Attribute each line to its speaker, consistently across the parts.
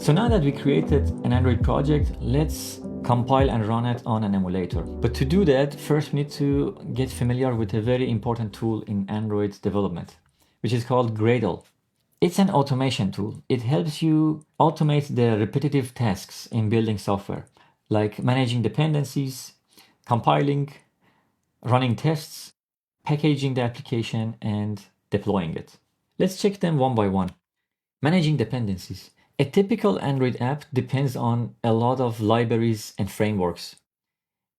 Speaker 1: So now that we created an Android project, let's compile and run it on an emulator. But to do that, first we need to get familiar with a very important tool in Android development, which is called Gradle. It's an automation tool. It helps you automate the repetitive tasks in building software, like managing dependencies, compiling, running tests, packaging the application, and deploying it. Let's check them one by one. Managing dependencies. A typical Android app depends on a lot of libraries and frameworks.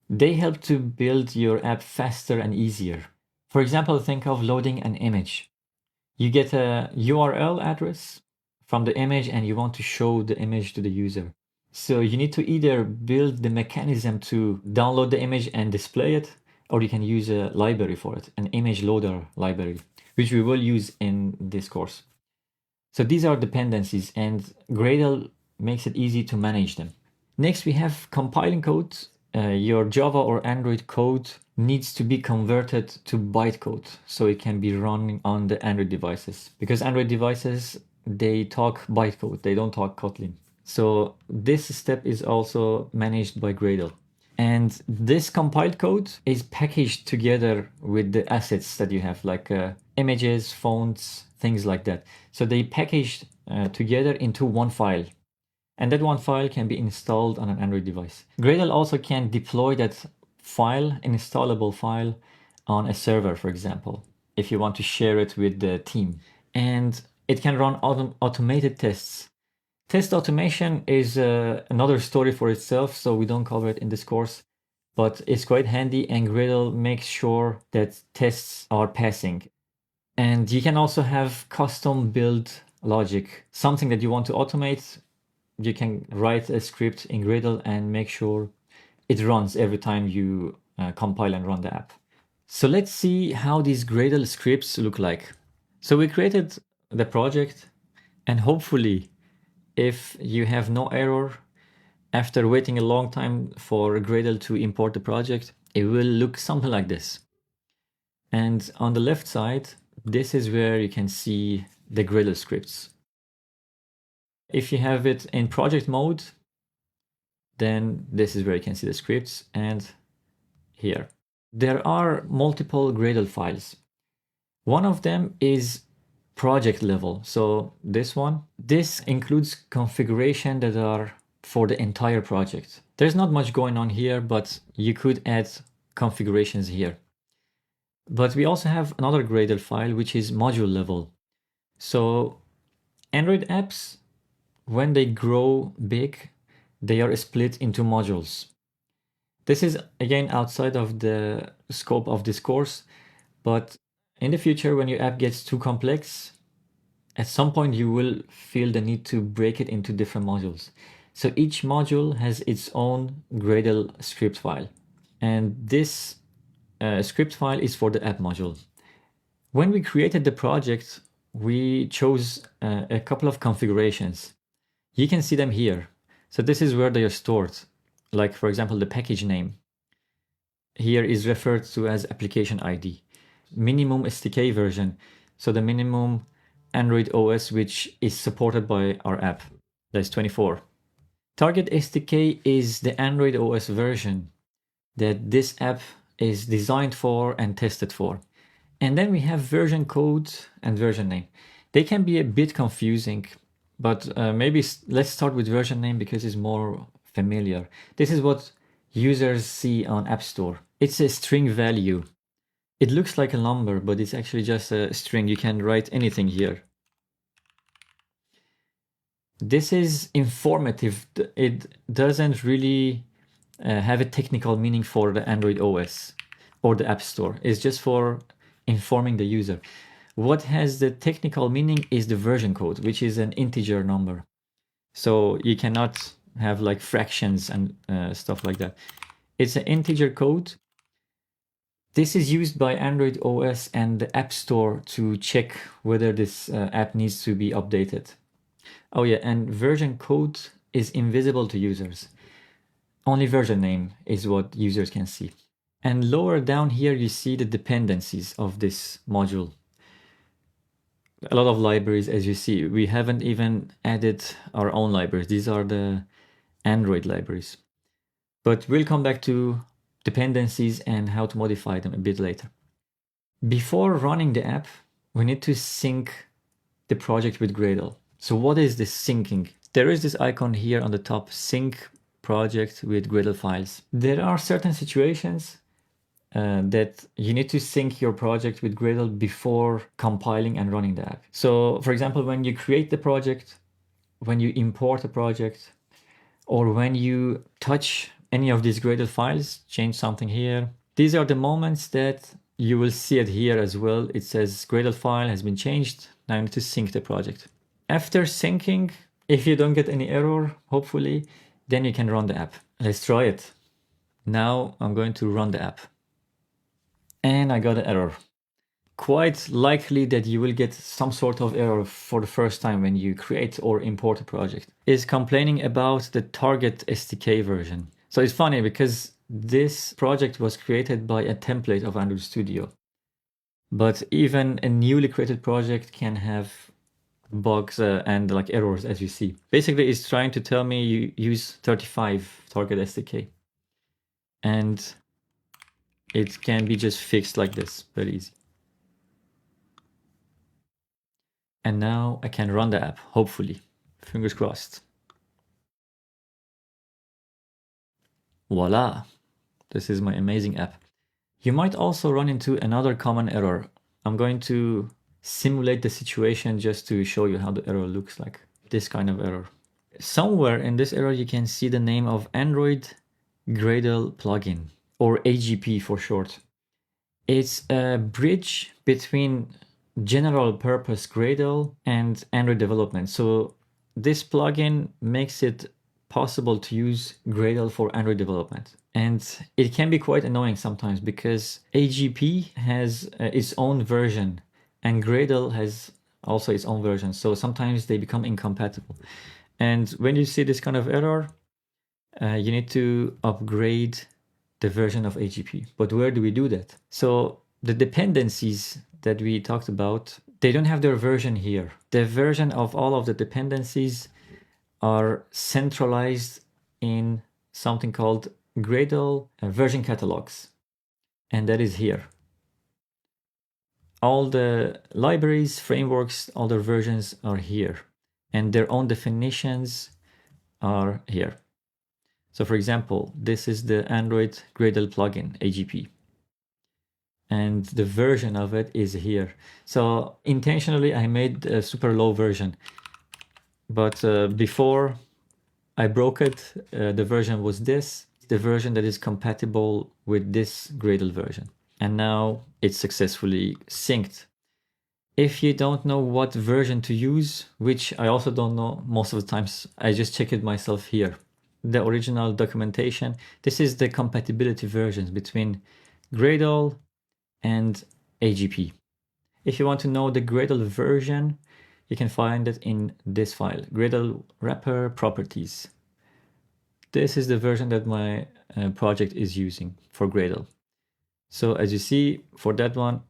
Speaker 1: They help to build your app faster and easier. For example, think of loading an image. You get a URL address from the image and you want to show the image to the user. So you need to either build the mechanism to download the image and display it, or you can use a library for it, an image loader library, which we will use in this course. So these are dependencies, and Gradle makes it easy to manage them. Next, we have compiling code. Your Java or Android code needs to be converted to bytecode so it can be run on the Android devices. Because Android devices, they talk bytecode, they don't talk Kotlin. So this step is also managed by Gradle. And this compiled code is packaged together with the assets that you have, like images, fonts, things like that. So they packaged together into one file. And that one file can be installed on an Android device. Gradle also can deploy that file, an installable file, on a server, for example, if you want to share it with the team. And it can run automated tests. Test automation is another story for itself, so we don't cover it in this course, but it's quite handy, and Gradle makes sure that tests are passing. And you can also have custom build logic, something that you want to automate. You can write a script in Gradle and make sure it runs every time you compile and run the app. So let's see how these Gradle scripts look like. So we created the project, and hopefully, if you have no error, after waiting a long time for Gradle to import the project, it will look something like this. And on the left side, this is where you can see the Gradle scripts. If you have it in project mode, then this is where you can see the scripts, and here. There are multiple Gradle files. One of them is project level. So this one, this includes configuration that are for the entire project. There's not much going on here, but you could add configurations here. But we also have another Gradle file, which is module level. So Android apps, when they grow big, they are split into modules. This is again outside of the scope of this course, but in the future, when your app gets too complex, at some point you will feel the need to break it into different modules. So each module has its own Gradle script file. And this script file is for the app module. When we created the project, we chose a couple of configurations. You can see them here. So this is where they are stored. Like, for example, the package name here is referred to as application ID. Minimum SDK version, so the minimum Android OS which is supported by our app, that's 24. Target SDK is the Android OS version that this app is designed for and tested for. And then we have version code and version name. They can be a bit confusing, but maybe let's start with version name because it's more familiar. This is what users see on App Store. It's a string value. It looks like a number, but it's actually just a string. You can write anything here. This is informative. It doesn't really have a technical meaning for the Android OS or the App Store. It's just for informing the user. What has the technical meaning is the version code, which is an integer number. So you cannot have like fractions and stuff like that. It's an integer code. This is used by Android OS and the App Store to check whether this app needs to be updated. Oh yeah, and version code is invisible to users. Only version name is what users can see. And lower down here, you see the dependencies of this module. a lot of libraries, as you see. We haven't even added our own libraries. These are the Android libraries. But we'll come back to dependencies and how to modify them a bit later. Before running the app, we need to sync the project with Gradle. So what is this syncing? There is this icon here on the top, sync project with Gradle files. There are certain situations that you need to sync your project with Gradle before compiling and running the app. So for example, when you create the project, when you import a project, or when you touch any of these Gradle files, change something here, these are the moments that you will see it here as well. It says Gradle file has been changed. Now I need to sync the project. After syncing, if you don't get any error, hopefully, then you can run the app. Let's try it. Now I'm going to run the app. And I got an error. Quite likely that you will get some sort of error for the first time when you create or import a project. It's complaining about the target SDK version. So it's funny because this project was created by a template of Android Studio. But even a newly created project can have bugs and like errors, as you see. Basically, it's trying to tell me you use 35 target SDK. And it can be just fixed like this, very easy. And now I can run the app, hopefully. Fingers crossed. Voila! This is my amazing app. You might also run into another common error. I'm going to simulate the situation just to show you how the error looks like. This kind of error. Somewhere in this error you can see the name of Android Gradle plugin, or AGP for short. It's a bridge between general purpose Gradle and Android development. So this plugin makes it possible to use Gradle for Android development. And it can be quite annoying sometimes because AGP has its own version and Gradle has also its own version. So sometimes they become incompatible. And when you see this kind of error, you need to upgrade the version of AGP. But where do we do that? So the dependencies that we talked about, they don't have their version here. The version of all of the dependencies are centralized in something called Gradle version catalogs. And that is here. All the libraries, frameworks, all their versions are here. And their own definitions are here. So for example, this is the Android Gradle plugin, AGP. And the version of it is here. So intentionally, I made a super low version. But before I broke it, the version was this, the version that is compatible with this Gradle version. And now it's successfully synced. If you don't know what version to use, which I also don't know most of the times, I just check it myself here. The original documentation, this is the compatibility versions between Gradle and AGP. If you want to know the Gradle version, you can find it in this file, Gradle wrapper properties. This is the version that my project is using for Gradle. So as you see, for that one,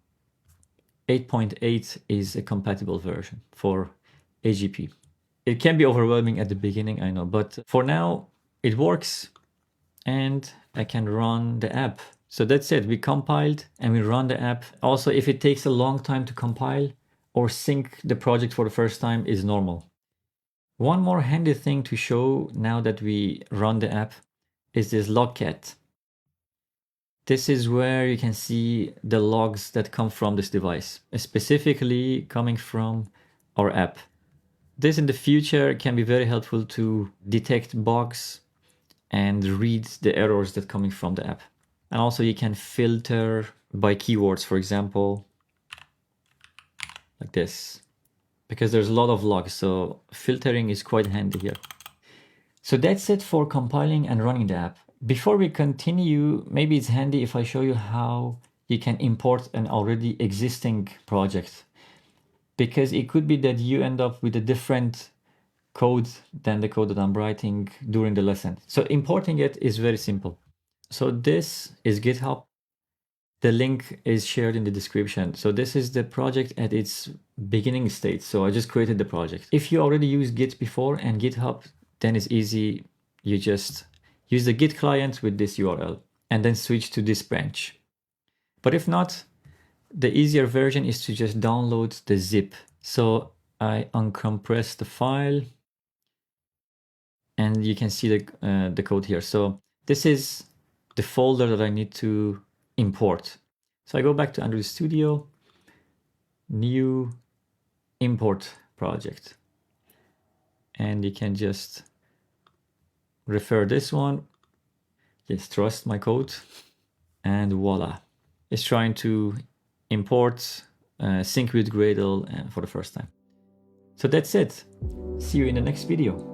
Speaker 1: 8.8 is a compatible version for AGP. It can be overwhelming at the beginning, I know, but for now it works and I can run the app. So that's it, we compiled and we run the app. Also, if it takes a long time to compile or sync the project for the first time is normal. One more handy thing to show now that we run the app is this logcat. This is where you can see the logs that come from this device, specifically coming from our app. This in the future can be very helpful to detect bugs and read the errors that are coming from the app. And also you can filter by keywords, for example, like this, because there's a lot of logs, so filtering is quite handy here. So that's it for compiling and running the app. Before we continue, maybe it's handy if I show you how you can import an already existing project, because it could be that you end up with a different code than the code that I'm writing during the lesson. So importing it is very simple. So this is GitHub. the link is shared in the description. So this is the project at its beginning state. So I just created the project. If you already used Git before and GitHub, then it's easy. You just use the Git client with this URL and then switch to this branch. But if not, the easier version is to just download the zip. So I uncompress the file and you can see the code here. So this is the folder that I need to import. So I go back to Android Studio, new import project. And you can just refer this one. Yes, trust my code. And voila. It's trying to import sync with Gradle for the first time. So that's it. See you in the next video.